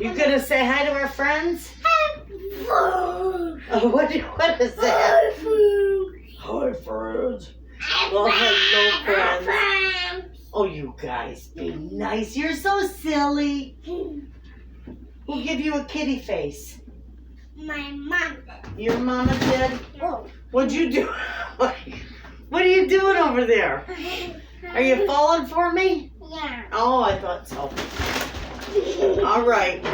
You gonna say hi to our friends? Oh, what is that? Hi, friends. Well, hello, friends. Oh, you guys, be nice. You're so silly. Who gave you a kitty face? My mom did. Your mama did? Oh. What'd you do? What are you doing over there? Are you falling for me? Yeah. Oh, I thought so. All right.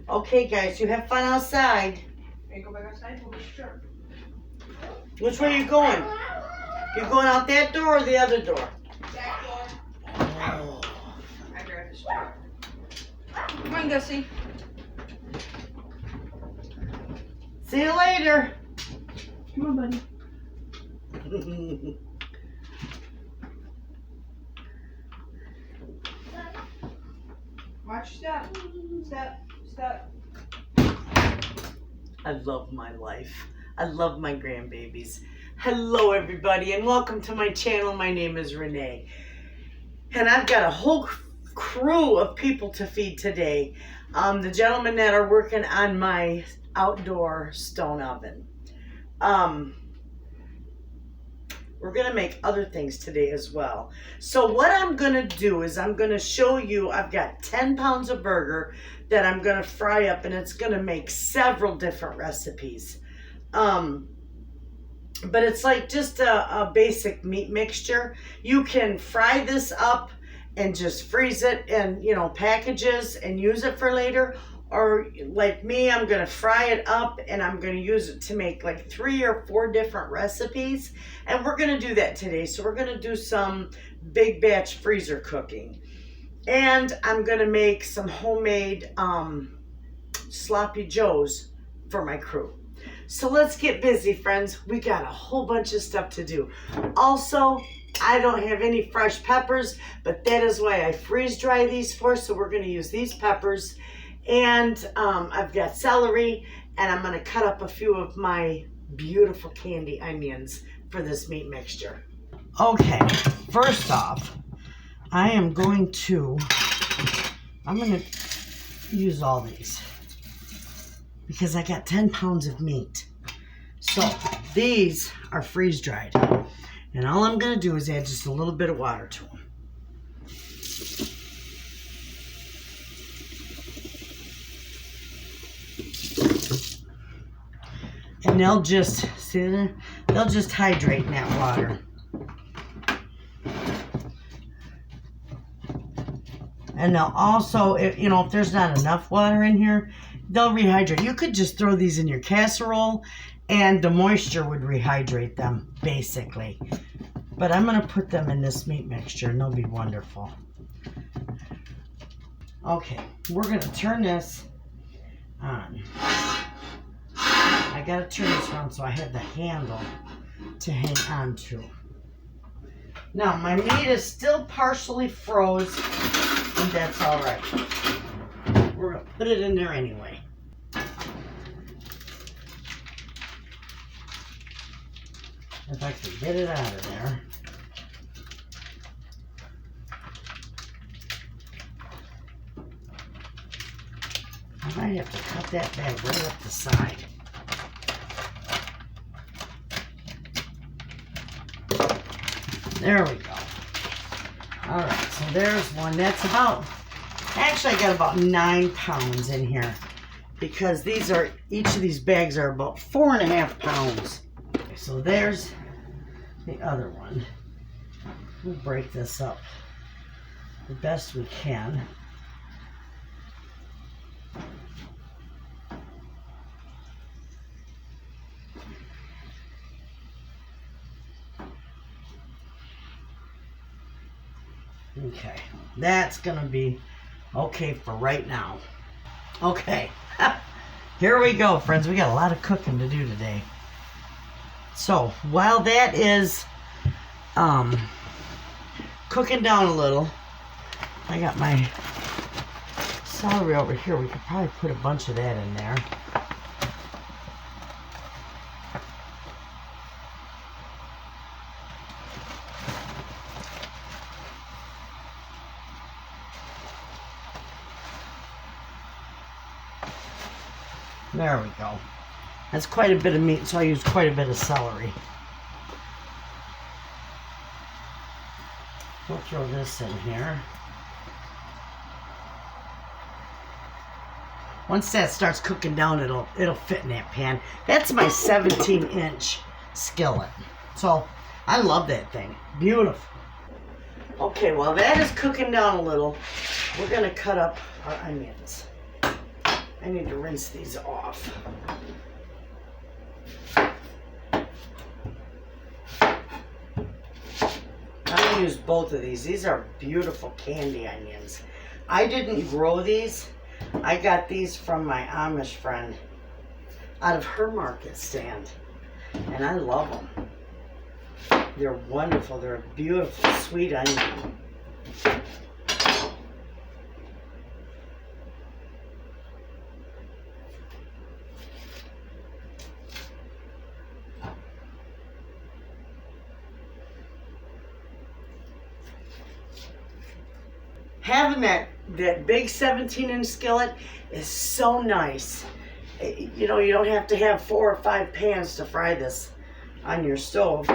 Okay, guys, you have fun outside. Can you go back outside? Sure. Which way are you going? You going out that door or the other door? Back door. Oh. I grabbed the straw. Come on, Gussie. See you later. Come on, buddy. Watch your step. Step. Step. I love my life. I love my grandbabies. Hello, everybody, and welcome to my channel. My name is Renee, and I've got a whole crew of people to feed today. The gentlemen that are working on my outdoor stone oven. We're gonna make other things today as well. So what I'm gonna do is I'm gonna show you, I've got 10 pounds of burger that I'm gonna fry up, and it's gonna make several different recipes. But it's like just a basic meat mixture. You can fry this up and just freeze it in, you know, packages and use it for later. Or like me, I'm gonna fry it up and I'm gonna use it to make like 3 or 4 different recipes. And we're gonna do that today. So we're gonna do some big batch freezer cooking. And I'm gonna make some homemade sloppy joes for my crew. So let's get busy, friends. We got a whole bunch of stuff to do. Also, I don't have any fresh peppers, but that is why I freeze dry these for. So we're gonna use these peppers. And I've got celery, and I'm gonna cut up a few of my beautiful candy onions for this meat mixture. Okay, first off, I'm gonna use all these because I got 10 pounds of meat. So these are freeze dried, and all I'm gonna do is add just a little bit of water to them. And they'll just, see there? They'll just hydrate in that water. And they'll also, if there's not enough water in here, they'll rehydrate. You could just throw these in your casserole and the moisture would rehydrate them, basically. But I'm gonna put them in this meat mixture and they'll be wonderful. Okay, we're gonna turn this on. I gotta turn this around so I have the handle to hang on to. Now, my meat is still partially froze, and that's all right. We're gonna put it in there anyway. If I can get it out of there. I might have to cut that bag right up the side. There we go. All right, so there's one. That's about, actually I got about 9 pounds in here because these are, each of these bags are about 4.5 pounds. Okay, so there's the other one. We'll break this up the best we can. Okay, that's gonna be okay for right now. Okay, here we go, friends. We got a lot of cooking to do today. So while that is cooking down a little, I got my celery over here. We could probably put a bunch of that in there. There we go. That's quite a bit of meat, so I use quite a bit of celery. We'll throw this in here. Once that starts cooking down, it'll fit in that pan. That's my 17-inch skillet. So I love that thing. Beautiful. Okay, while that is cooking down a little, we're gonna cut up our onions. I need to rinse these off. I'm gonna use both of these. These are beautiful candy onions. I didn't grow these. I got these from my Amish friend out of her market stand, and I love them. They're wonderful. They're a beautiful, sweet onion. Having that big 17-inch skillet is so nice. You know, you don't have to have 4 or 5 pans to fry this on your stove.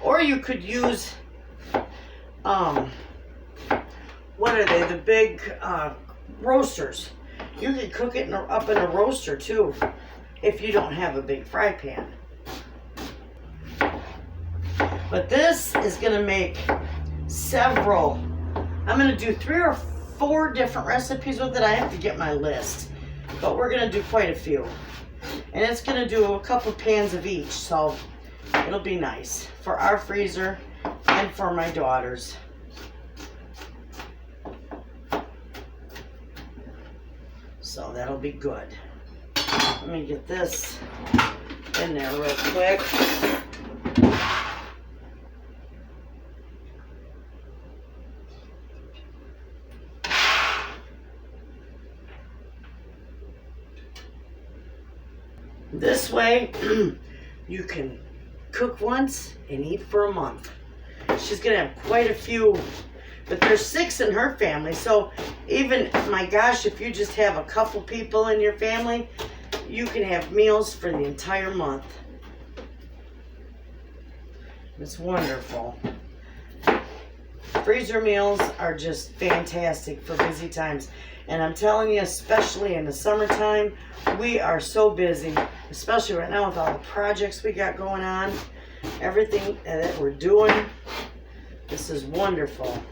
Or you could use, what are they, the big roasters. You could cook it up in a roaster too, if you don't have a big fry pan. But this is gonna make several. I'm going to do 3 or 4 different recipes with it. I have to get my list, but we're going to do quite a few. And it's going to do a couple pans of each, so it'll be nice for our freezer and for my daughters. So that'll be good. Let me get this in there real quick. This way, you can cook once and eat for a month. She's gonna have quite a few, but there's 6 in her family, so even, my gosh, if you just have a couple people in your family, you can have meals for the entire month. It's wonderful. Freezer meals are just fantastic for busy times. And I'm telling you, especially in the summertime, we are so busy, especially right now with all the projects we got going on, everything that we're doing. This is wonderful.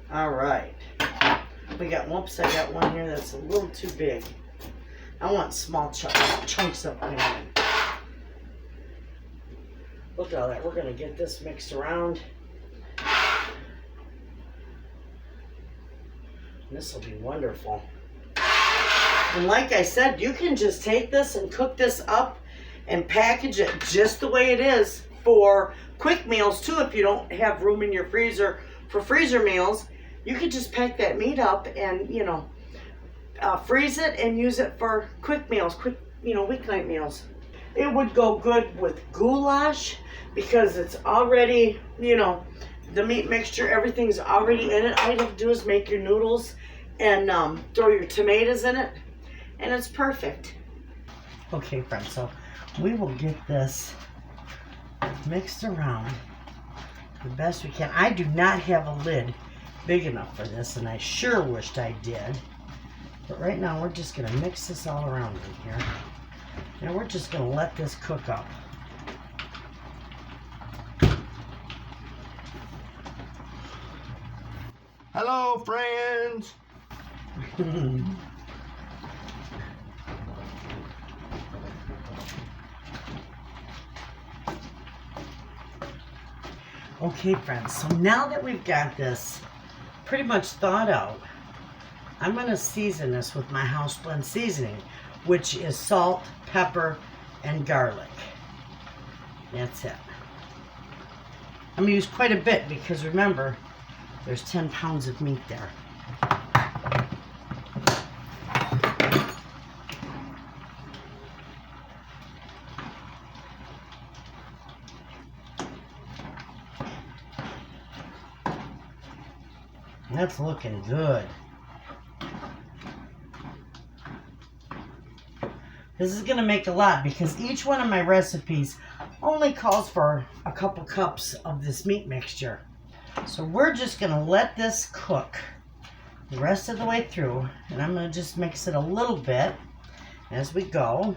All right. We got, whoops, I got one here that's a little too big. I want small chunks of onion. Look at all that. We're going to get this mixed around. This will be wonderful. And like I said, you can just take this and cook this up and package it just the way it is for quick meals too. If you don't have room in your freezer for freezer meals, you could just pack that meat up and, you know, freeze it and use it for quick meals, quick, you know, weeknight meals. It would go good with goulash because it's already, you know, the meat mixture, everything's already in it. All you have to do is make your noodles and throw your tomatoes in it, and it's perfect. Okay, friends, so we will get this mixed around the best we can. I do not have a lid big enough for this, and I sure wished I did. But right now, we're just going to mix this all around in here. And we're just going to let this cook up. Hello, friends. Okay, friends, so now that we've got this pretty much thawed out, I'm going to season this with my house blend seasoning, which is salt, pepper, and garlic. That's it. I'm going to use quite a bit because remember, there's 10 pounds of meat there. That's looking good. This is going to make a lot because each one of my recipes only calls for a couple cups of this meat mixture. So we're just going to let this cook the rest of the way through. And I'm going to just mix it a little bit as we go.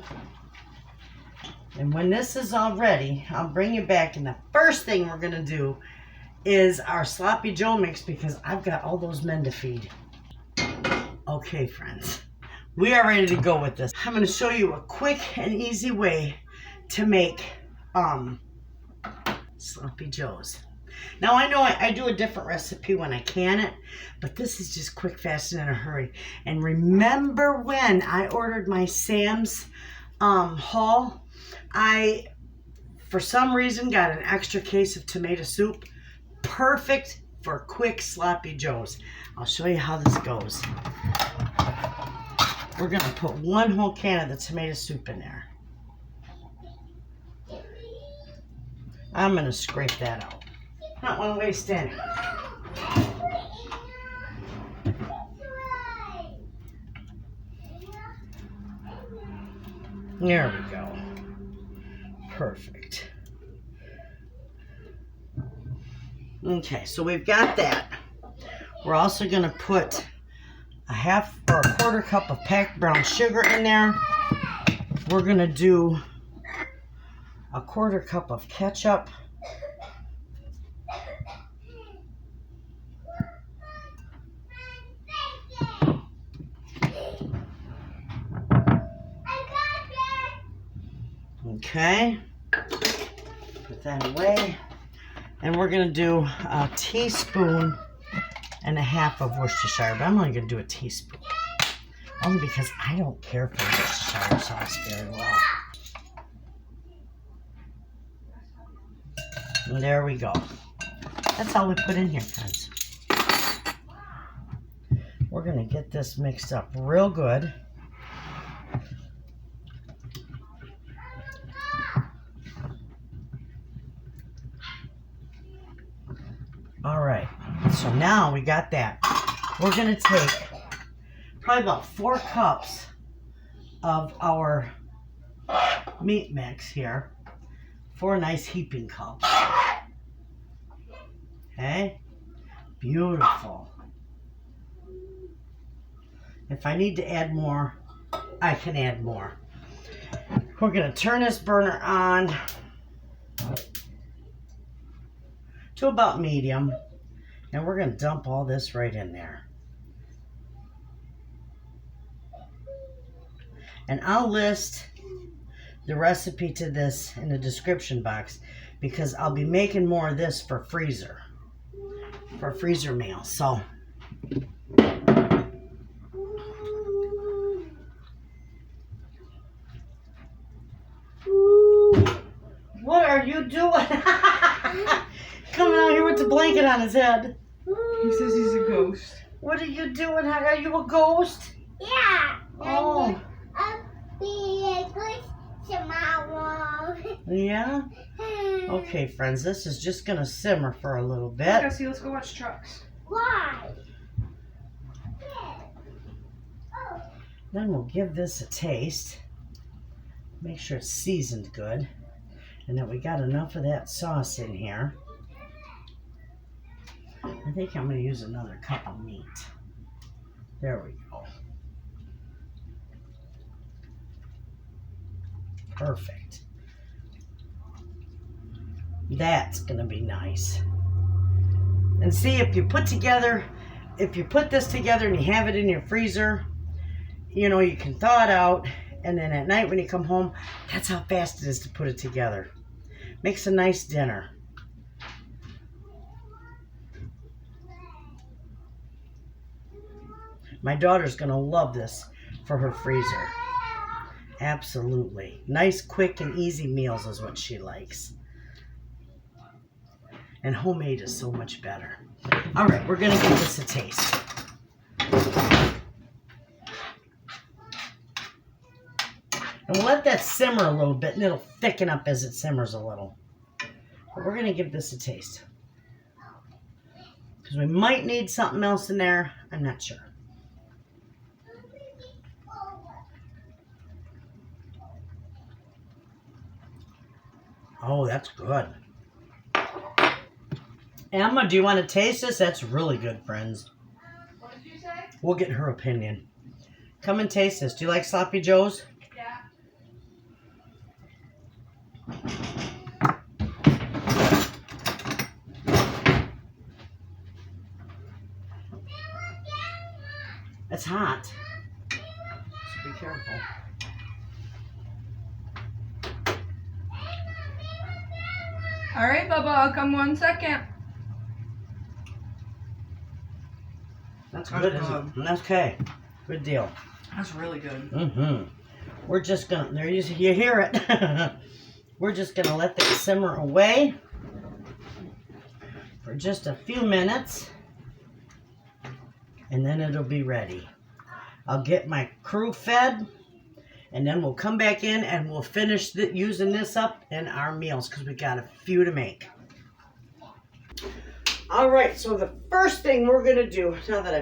And when this is all ready, I'll bring you back. And the first thing we're going to do is our Sloppy Joe mix because I've got all those men to feed. Okay, friends. We are ready to go with this. I'm going to show you a quick and easy way to make Sloppy Joes. Now I know I do a different recipe when I can it, but this is just quick, fast, and in a hurry. And remember when I ordered my Sam's haul, I, for some reason, got an extra case of tomato soup. Perfect for quick Sloppy Joes. I'll show you how this goes. We're going to put 1 whole can of the tomato soup in there. I'm going to scrape that out. Not want to waste any. There we go. Perfect. Okay, so we've got that. We're also going to put a half or a quarter cup of packed brown sugar in there. We're going to do a quarter cup of ketchup. Okay, put that away. And we're going to do a teaspoon and a half of Worcestershire, but I'm only going to do a teaspoon. Only because I don't care for Worcestershire sauce very well. And there we go. That's all we put in here, friends. We're going to get this mixed up real good. All right, so now we got that. We're going to take probably about 4 cups of our meat mix here. 4 nice heaping cups. Okay, beautiful. If I need to add more, I can add more. We're going to turn this burner on to about medium, and we're going to dump all this right in there. And I'll list the recipe to this in the description box because I'll be making more of this for freezer meal. So what are you doing? Coming out here with the blanket on his head. He says he's a ghost. What are you doing? Are you a ghost? Yeah. Oh. I'll be a ghost tomorrow. Yeah? Okay, friends, this is just going to simmer for a little bit. Jesse, let's go watch trucks. Why? Then we'll give this a taste. Make sure it's seasoned good. And that we got enough of that sauce in here. I think I'm going to use another cup of meat. There we go. Perfect. That's going to be nice. And see, if you put this together and you have it in your freezer, you know, you can thaw it out. And then at night when you come home, that's how fast it is to put it together. Makes a nice dinner. My daughter's going to love this for her freezer. Absolutely. Nice, quick, and easy meals is what she likes. And homemade is so much better. All right, we're going to give this a taste. And we'll let that simmer a little bit, and it'll thicken up as it simmers a little. But we're going to give this a taste. because we might need something else in there. I'm not sure. Oh, that's good. Emma, do you want to taste this? That's really good, friends. What did you say? We'll get her opinion. Come and taste this. Do you like Sloppy Joes? Yeah. It's hot. So be careful. All right, Bubba, I'll come 1 second. That's good, isn't it? Okay. Good deal. That's really good. Mm-hmm. We're just gonna, there you hear it. We're just gonna let that simmer away for just a few minutes, and then it'll be ready. I'll get my crew fed, and then we'll come back in and we'll finish using this up in our meals because we got a few to make. All right, so the first thing we're gonna do now that I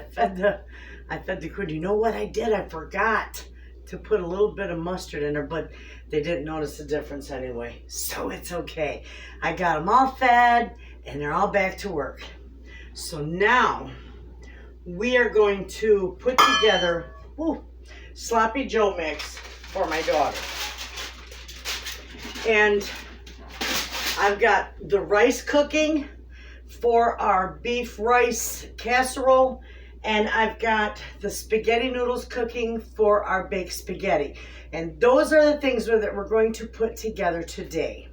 fed the crew, you know what I did? I forgot to put a little bit of mustard in there, but they didn't notice the difference anyway, so it's okay. I got them all fed and they're all back to work. So now we are going to put together Sloppy Joe mix for my daughter. And I've got the rice cooking for our beef rice casserole, and I've got the spaghetti noodles cooking for our baked spaghetti. And those are the things that we're going to put together today.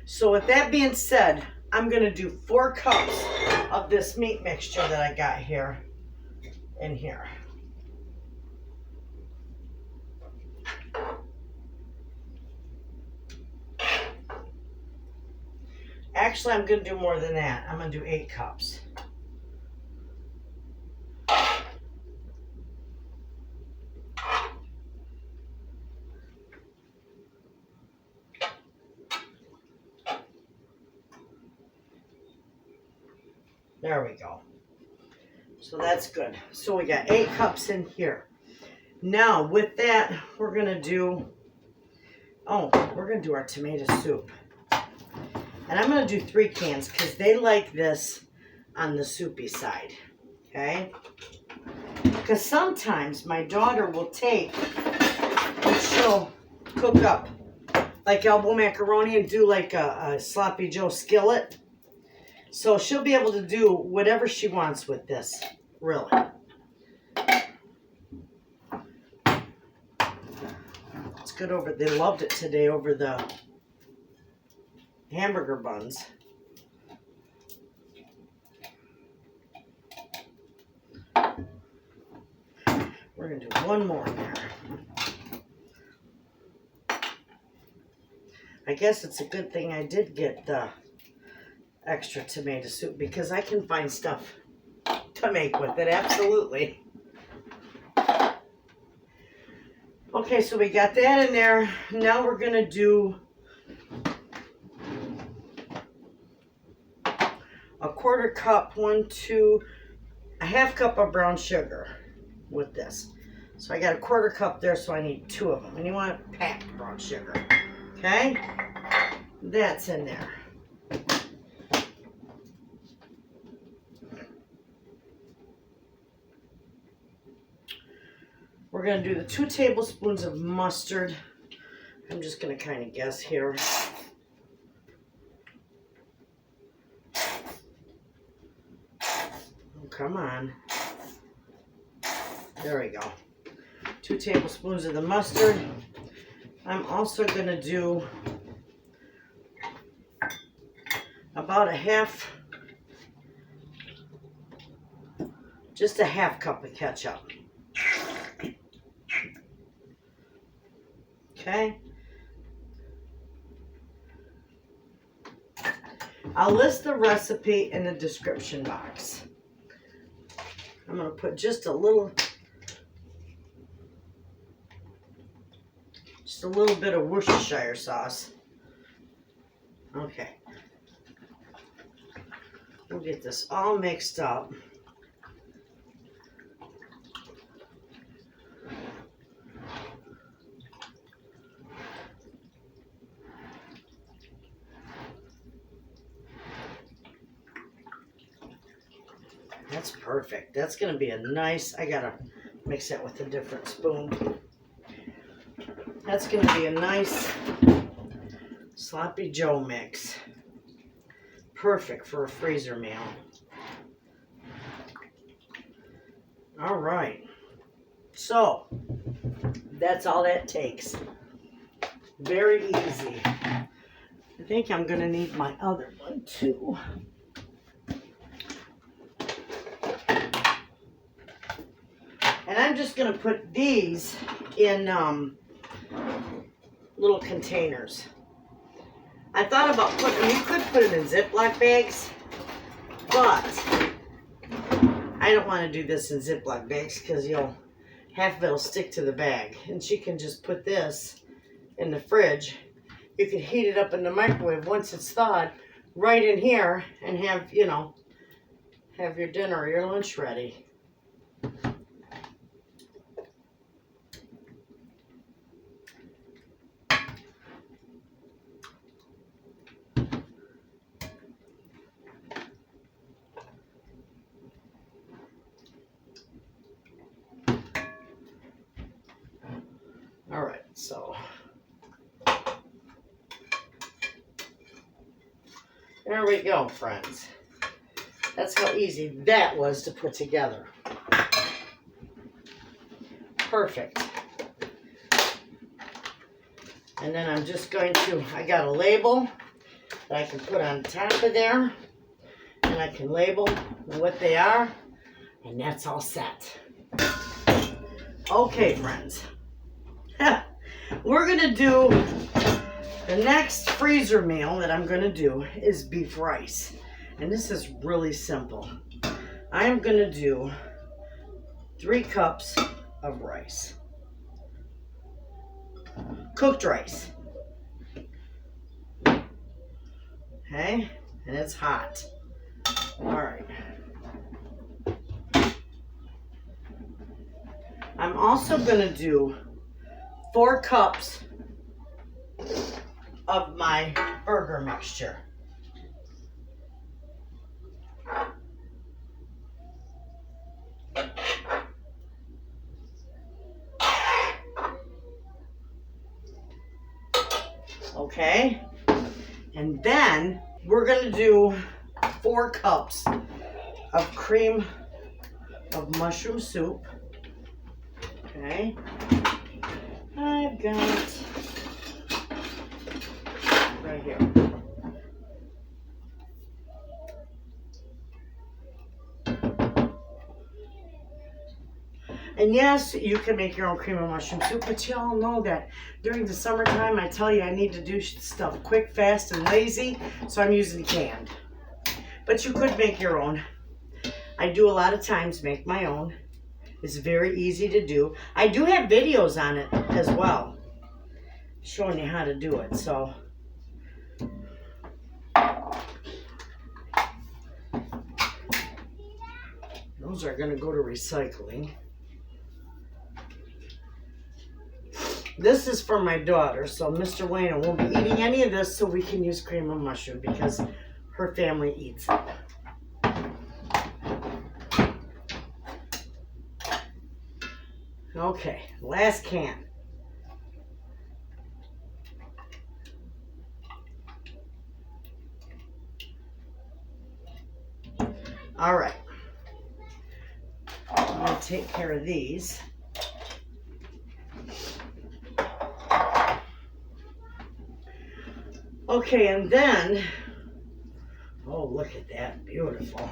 So with that being said, I'm going to do 4 cups of this meat mixture that I got here in here. Actually, I'm going to do more than that. I'm going to do 8 cups. There we go. So that's good. So we got 8 cups in here. Now with that, we're going to do, we're going to do our tomato soup. And I'm going to do 3 cans because they like this on the soupy side. Okay? Because sometimes my daughter will take and she'll cook up like elbow macaroni and do like a Sloppy Joe skillet. So she'll be able to do whatever she wants with this, really. It's good over, they loved it today over the hamburger buns. We're going to do 1 more in there. I guess it's a good thing I did get the extra tomato soup because I can find stuff to make with it, absolutely. Okay, so we got that in there. Now we're going to do a 1/4 cup, a half cup of brown sugar with this. So I got a 1/4 cup there, so I need 2 of them. And you want packed brown sugar. Okay? That's in there. We're going to do the 2 tablespoons of mustard. I'm just going to kind of guess here. Oh, come on. There we go. 2 tablespoons of the mustard. I'm also going to do about just a half cup of ketchup. Okay. I'll list the recipe in the description box. I'm going to put just a little bit of Worcestershire sauce. Okay. We're We'll get this all mixed up. That's perfect. That's going to be a nice, I got to mix that with a different spoon. That's going to be a nice sloppy Joe mix. Perfect for a freezer meal. All right. So, that's all that takes. Very easy. I think I'm going to need my other one too. And I'm just going to put these in little containers. I thought about putting, you could put them in Ziploc bags, but I don't want to do this in Ziploc bags because half of it will stick to the bag. And she can just put this in the fridge. You can heat it up in the microwave once it's thawed, right in here, and have, have your dinner or your lunch ready. All right, so there we go, friends. That's how easy that was to put together. Perfect. And then I'm just going to, I got a label that I can put on top of there, and I can label what they are, and that's all set. Okay, friends. We're going to do, the next freezer meal that I'm going to do is beef rice. And this is really simple. I'm going to do 3 cups of rice. Cooked rice. Okay? And it's hot. Alright. I'm also going to do 4 cups of my burger mixture. Okay, and then we're going to do 4 cups of cream of mushroom soup. Okay. I've got right here. And yes, you can make your own cream of mushroom soup, but you all know that during the summertime, I tell you I need to do stuff quick, fast, and lazy, so I'm using canned. But you could make your own. I do a lot of times make my own. It's very easy to do. I do have videos on it as well, showing you how to do it. So, those are going to go to recycling. This is for my daughter, so Mr. Wayna won't be eating any of this, so we can use cream of mushroom because her family eats it. Okay, last can. All right. I'm going to take care of these. Okay, and then, oh, look at that, beautiful.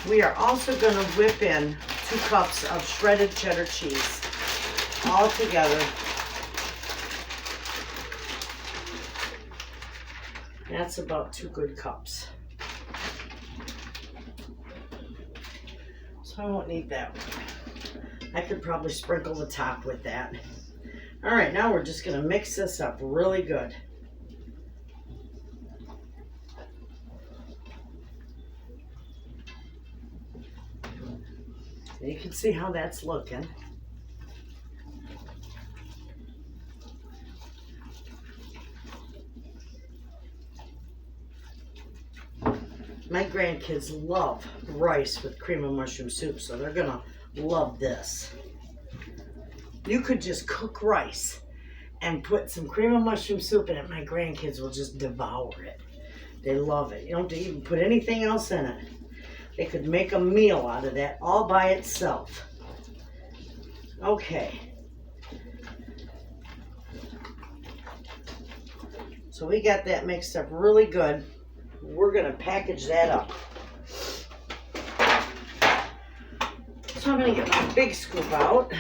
We are also going to whip in 2 cups of shredded cheddar cheese all together. That's about 2 good cups. So I won't need that one. I could probably sprinkle the top with that. All right, now we're just going to mix this up really good. You can see how that's looking. My grandkids love rice with cream of mushroom soup, so they're gonna love this. You could just cook rice and put some cream of mushroom soup in it. My grandkids will just devour it. They love it. You don't have to even put anything else in it. They could make a meal out of that all by itself. Okay. So we got that mixed up really good. We're gonna package that up. So I'm gonna get my big scoop out.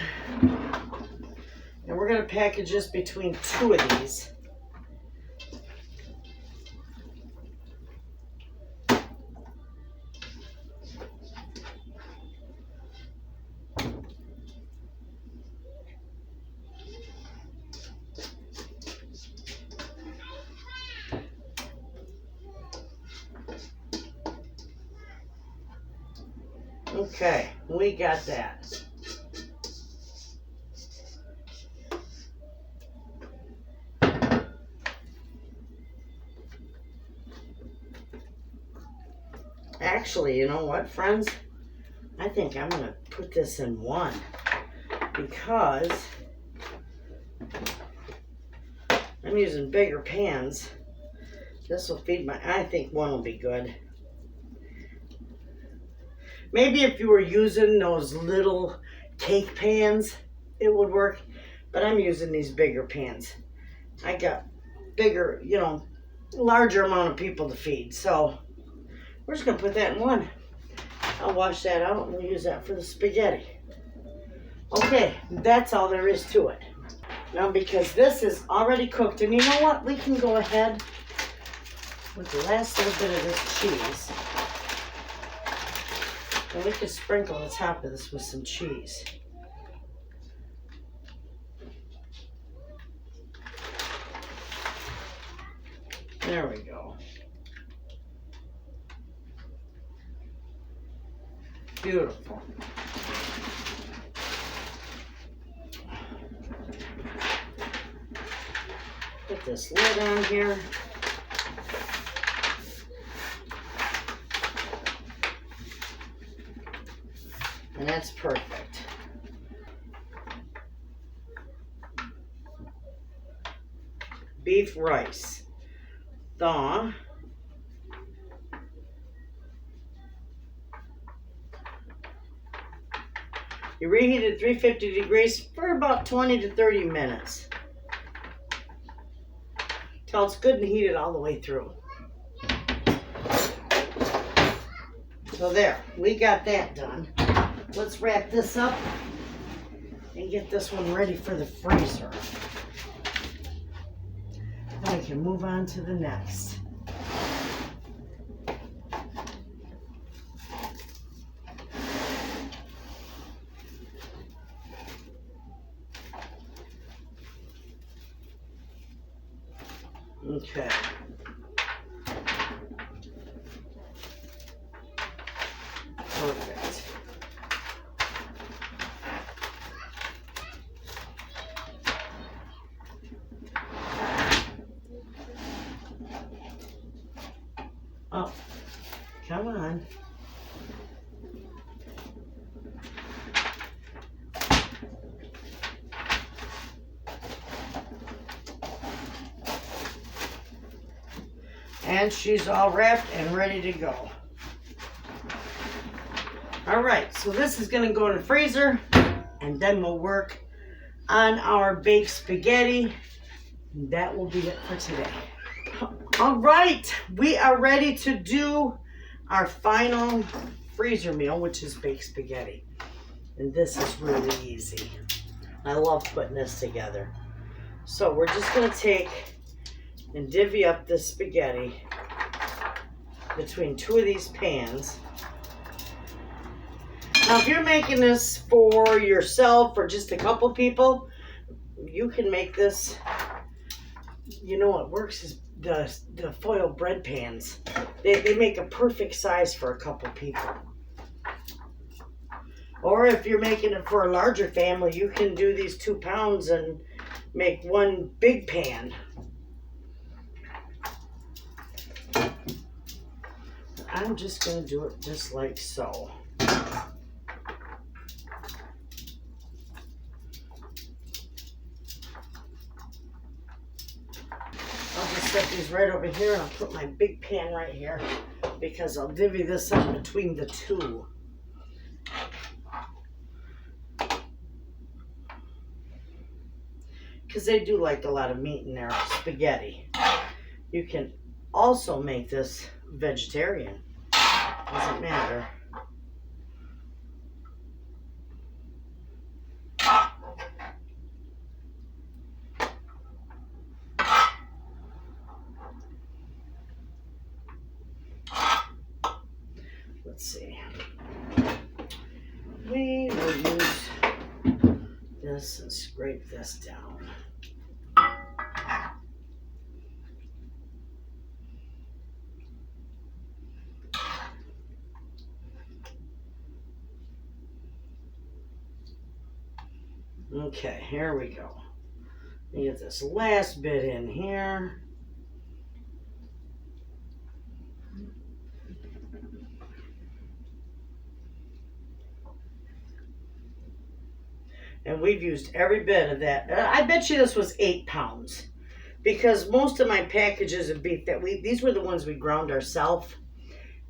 And we're gonna package this between 2 of these. Okay, we got that. Actually, you know what, friends? I think I'm going to put this in one because I'm using bigger pans. This will feed I think one will be good. Maybe if you were using those little cake pans, it would work. But I'm using these bigger pans. I got bigger, larger amount of people to feed. So we're just going to put that in one. I'll wash that out and we'll use that for the spaghetti. Okay, that's all there is to it. Now, because this is already cooked, and you know what? We can go ahead with the last little bit of this cheese. And we can sprinkle the top of this with some cheese. There we go. Beautiful. Put this lid on here. And that's perfect. Beef rice. Thaw. You reheat at 350 degrees for about 20 to 30 minutes. Till it's good and heated all the way through. So there, we got that done. Let's wrap this up and get this one ready for the freezer. Then we can move on to the next. Okay. Perfect. Oh, come on. And she's all wrapped and ready to go. All right, so this is going to go in the freezer, and then we'll work on our baked spaghetti. That will be it for today. All right, we are ready to do our final freezer meal, which is baked spaghetti. And this is really easy. I love putting this together. So we're just going to take and divvy up this spaghetti between 2 of these pans. Now, if you're making this for yourself or just a couple people, you can make this. You know what works is the foil bread pans. They make a perfect size for a couple people. Or if you're making it for a larger family, you can do these 2 pounds and make one big pan. I'm just going to do it just like so. I'll just set these right over here and I'll put my big pan right here because I'll divvy this up between the two. Because they do like a lot of meat in their spaghetti. You can also make this vegetarian. Doesn't matter. Let's see. We will use this and scrape this down. Okay, here we go. Let me get this last bit in here. And we've used every bit of that. I bet you this was 8 pounds. Because most of my packages of beef these were the ones we ground ourselves.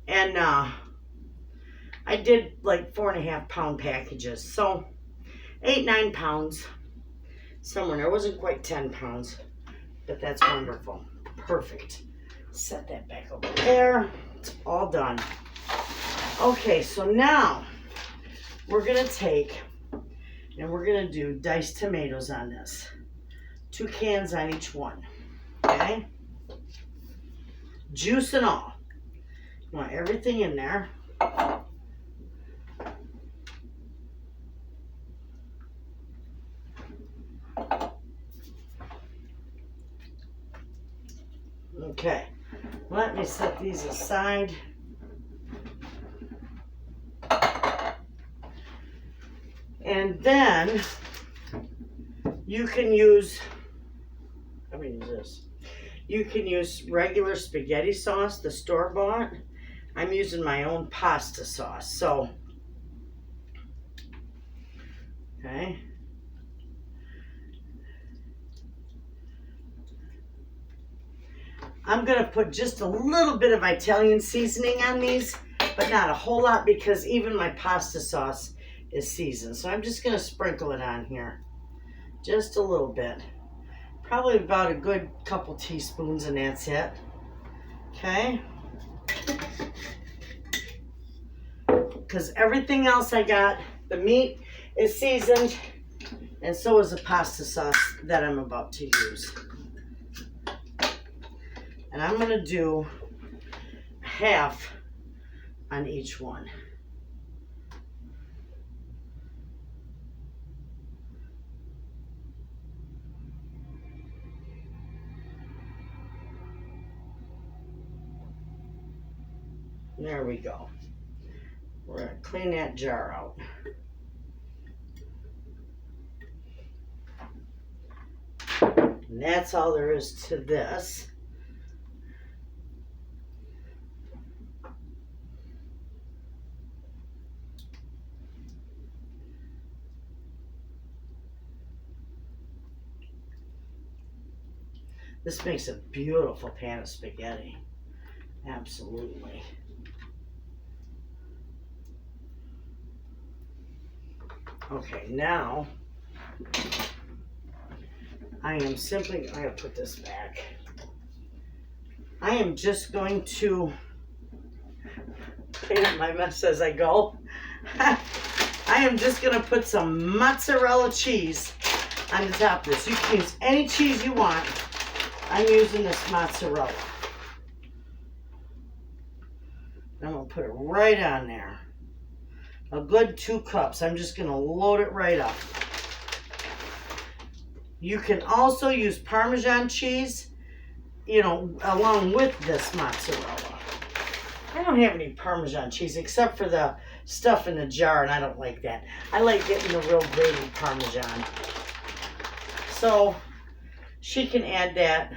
And I did like 4.5 pound packages. So 8, 9 pounds. Somewhere there wasn't quite 10 pounds. But that's wonderful. Perfect. Set that back over there. It's all done. Okay, so now we're going to take and we're going to do diced tomatoes on this. 2 cans on each one. Okay? Juice and all. You want everything in there. Okay. Let me set these aside. And then you can use, how many is this? You can use regular spaghetti sauce, the store-bought. I'm using my own pasta sauce. So, okay. I'm going to put just a little bit of Italian seasoning on these, but not a whole lot because even my pasta sauce is seasoned. So I'm just going to sprinkle it on here. Just a little bit. Probably about a good couple teaspoons and that's it. Okay. Because everything else I got, the meat is seasoned and so is the pasta sauce that I'm about to use. And I'm going to do half on each one. There we go. We're going to clean that jar out. And that's all there is to this. This makes a beautiful pan of spaghetti. Absolutely. Okay, now I am simply, I gotta put this back. I am just going to clean up my mess as I go. I am just gonna put some mozzarella cheese on the top of this. You can use any cheese you want. I'm using this mozzarella. I'm gonna put it right on there. A good 2 cups. I'm just going to load it right up. You can also use Parmesan cheese, you know, along with this mozzarella. I don't have any Parmesan cheese except for the stuff in the jar, and I don't like that. I like getting the real grated Parmesan. So she can add that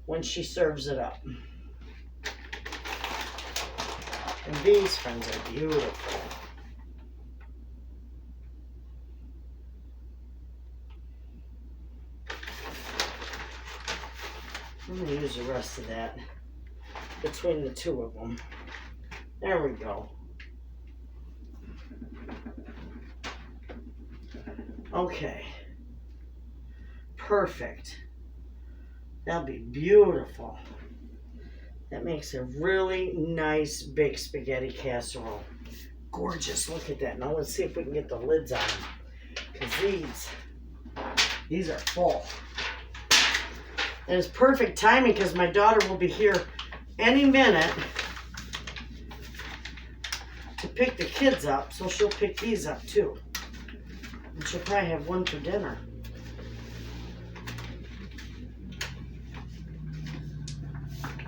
when she serves it up. And these, friends, are beautiful. I'm going to use the rest of that between the two of them. There we go. Okay. Perfect. That'll be beautiful. That makes a really nice baked spaghetti casserole. Gorgeous. Look at that. Now let's see if we can get the lids on them. Because these are full. And it's perfect timing because my daughter will be here any minute to pick the kids up. So she'll pick these up too. And she'll probably have one for dinner.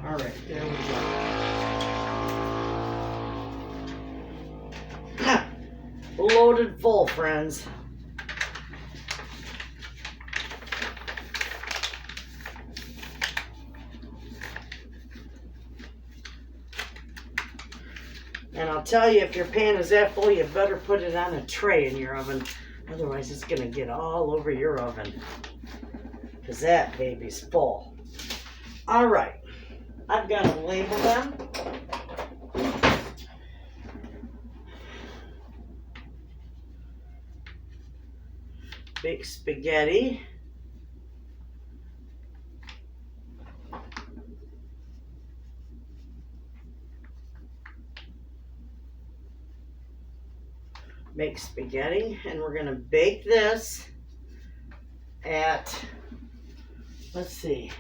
All right, there we go. Loaded full, friends. And I'll tell you, if your pan is that full, you better put it on a tray in your oven. Otherwise, it's going to get all over your oven. Because that baby's full. All right. I've got to label them. Baked spaghetti. Make spaghetti, and we're going to bake this at, let's see,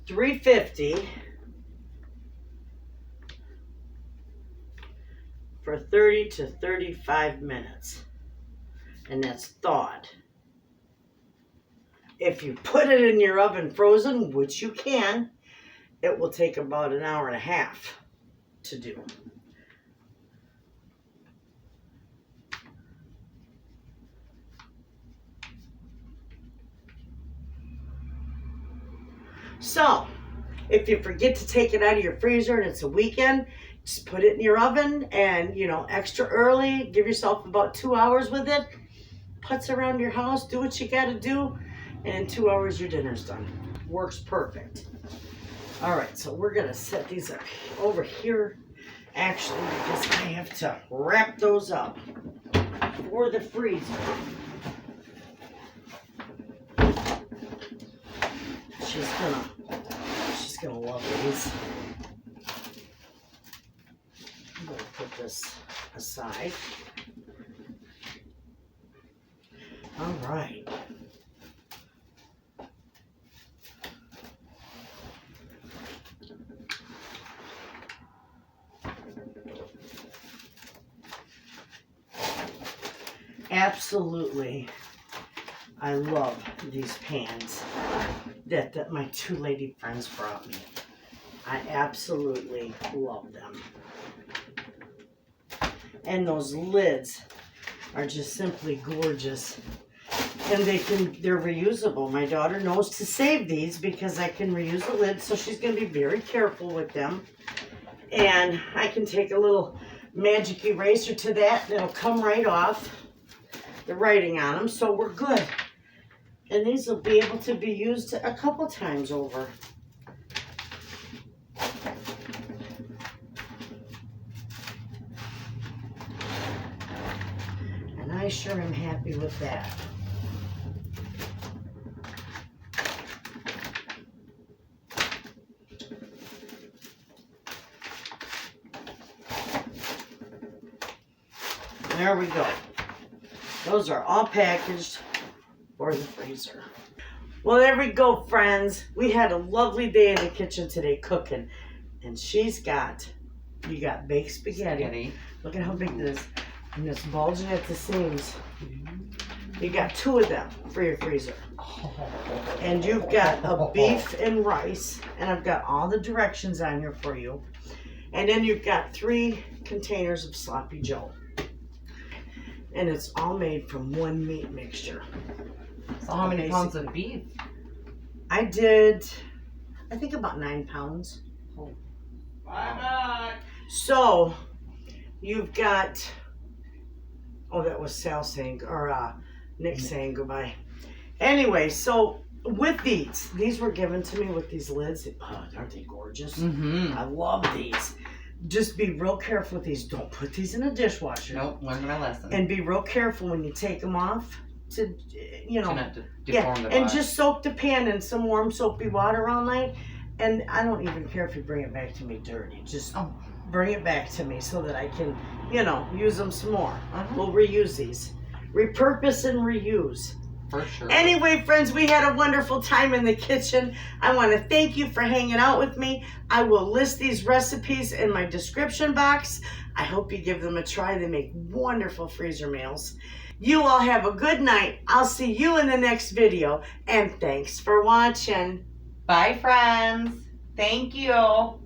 350 for 30 to 35 minutes, and that's thawed. If you put it in your oven frozen, which you can, it will take about an hour and a half to do. So, if you forget to take it out of your freezer and it's a weekend, just put it in your oven and, extra early. Give yourself about 2 hours with it. Putz around your house. Do what you got to do. And in 2 hours, your dinner's done. Works perfect. All right, so we're going to set these up over here, actually, because I have to wrap those up for the freezer. She's gonna love these. I'm gonna put this aside. All right. Absolutely. I love these pans that my two lady friends brought me. I absolutely love them. And those lids are just simply gorgeous. And they're reusable. My daughter knows to save these because I can reuse the lids, so she's going to be very careful with them. And I can take a little magic eraser to that, and it'll come right off the writing on them, so we're good. And these will be able to be used a couple times over. And I sure am happy with that. There we go. Those are all packaged for the freezer. Well, there we go, friends. We had a lovely day in the kitchen today cooking. And you got baked spaghetti. Look at how big this is. And it's bulging at the seams. You got 2 of them for your freezer. And you've got a beef and rice. And I've got all the directions on here for you. And then you've got 3 containers of Sloppy Joe. And it's all made from 1 meat mixture. So how many pounds of beef? I did, I think about 9 pounds. Bye-bye. So, you've got, oh, that was Sal saying, or Nick saying goodbye. Anyway, so with these were given to me with these lids. Oh, aren't they gorgeous? Mm-hmm. I love these. Just be real careful with these. Don't put these in a dishwasher. Nope, learned my lesson. And be real careful when you take them off to, you know. Try not to Yeah, deform the and box. just soak the pan in some warm soapy water all night. And I don't even care if you bring it back to me dirty. Just bring it back to me so that I can, you know, use them some more. We'll reuse these. Repurpose and reuse. For sure. Anyway, friends, we had a wonderful time in the kitchen. I want to thank you for hanging out with me. I will list these recipes in my description box. I hope you give them a try. They make wonderful freezer meals. You all have a good night. I'll see you in the next video. And thanks for watching. Bye, friends. Thank you.